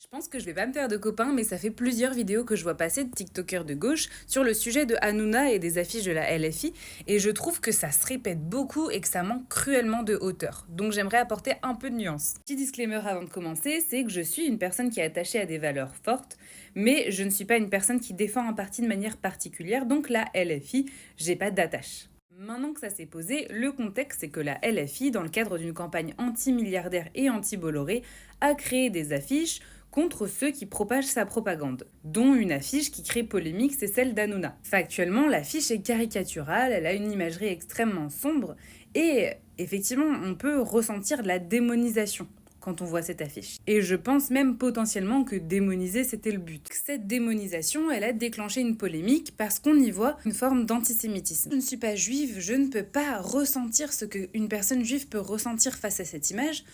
Je pense que je vais pas me faire de copains, mais ça fait plusieurs vidéos que je vois passer de TikTokers de gauche sur le sujet de Hanouna et des affiches de la LFI, et je trouve que ça se répète beaucoup et que ça manque cruellement de hauteur. Donc j'aimerais apporter un peu de nuance. Petit disclaimer avant de commencer, c'est que je suis une personne qui est attachée à des valeurs fortes, mais je ne suis pas une personne qui défend un parti de manière particulière, donc la LFI, j'ai pas d'attache. Maintenant que ça s'est posé, le contexte c'est que la LFI, dans le cadre d'une campagne anti-milliardaire et anti-Bolloré, a créé des affiches contre ceux qui propagent sa propagande, dont une affiche qui crée polémique, c'est celle d'Hanouna. Factuellement, l'affiche est caricaturale, elle a une imagerie extrêmement sombre, et effectivement, on peut ressentir de la démonisation quand on voit cette affiche. Et je pense même potentiellement que démoniser, c'était le but. Cette démonisation, elle a déclenché une polémique parce qu'on y voit une forme d'antisémitisme. Je ne suis pas juive, je ne peux pas ressentir ce qu'une personne juive peut ressentir face à cette image,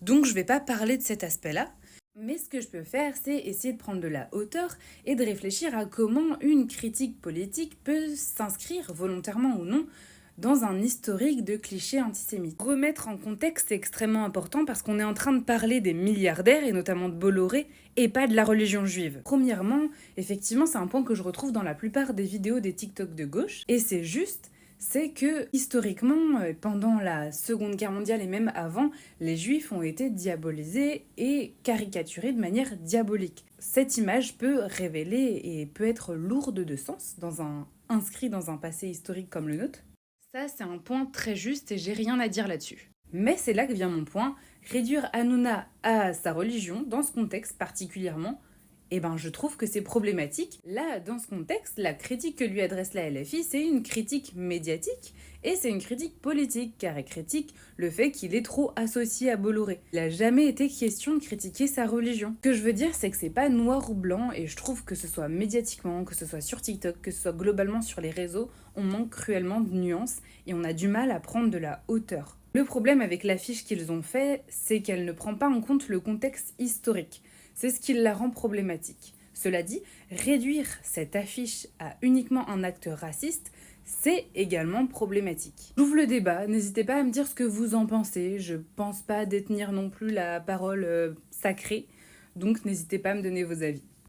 donc je vais pas parler de cet aspect-là. Mais ce que je peux faire, c'est essayer de prendre de la hauteur et de réfléchir à comment une critique politique peut s'inscrire, volontairement ou non, dans un historique de clichés antisémites. Remettre en contexte, c'est extrêmement important parce qu'on est en train de parler des milliardaires, et notamment de Bolloré, et pas de la religion juive. Premièrement, effectivement, c'est un point que je retrouve dans la plupart des vidéos des TikTok de gauche, et c'est juste, c'est que historiquement, pendant la Seconde Guerre mondiale et même avant, les Juifs ont été diabolisés et caricaturés de manière diabolique. Cette image peut révéler et peut être lourde de sens inscrit dans un passé historique comme le nôtre. Ça, c'est un point très juste et j'ai rien à dire là-dessus. Mais c'est là que vient mon point. Réduire Hanouna à sa religion, dans ce contexte particulièrement, eh ben, je trouve que c'est problématique. Là, dans ce contexte, la critique que lui adresse la LFI, c'est une critique médiatique et c'est une critique politique, car elle critique le fait qu'il est trop associé à Bolloré. Il n'a jamais été question de critiquer sa religion. Ce que je veux dire, c'est que c'est pas noir ou blanc, et je trouve que ce soit médiatiquement, que ce soit sur TikTok, que ce soit globalement sur les réseaux, on manque cruellement de nuances et on a du mal à prendre de la hauteur. Le problème avec l'affiche qu'ils ont fait, c'est qu'elle ne prend pas en compte le contexte historique. C'est ce qui la rend problématique. Cela dit, réduire cette affiche à uniquement un acte raciste, c'est également problématique. J'ouvre le débat, n'hésitez pas à me dire ce que vous en pensez. Je pense pas détenir non plus la parole sacrée, donc n'hésitez pas à me donner vos avis.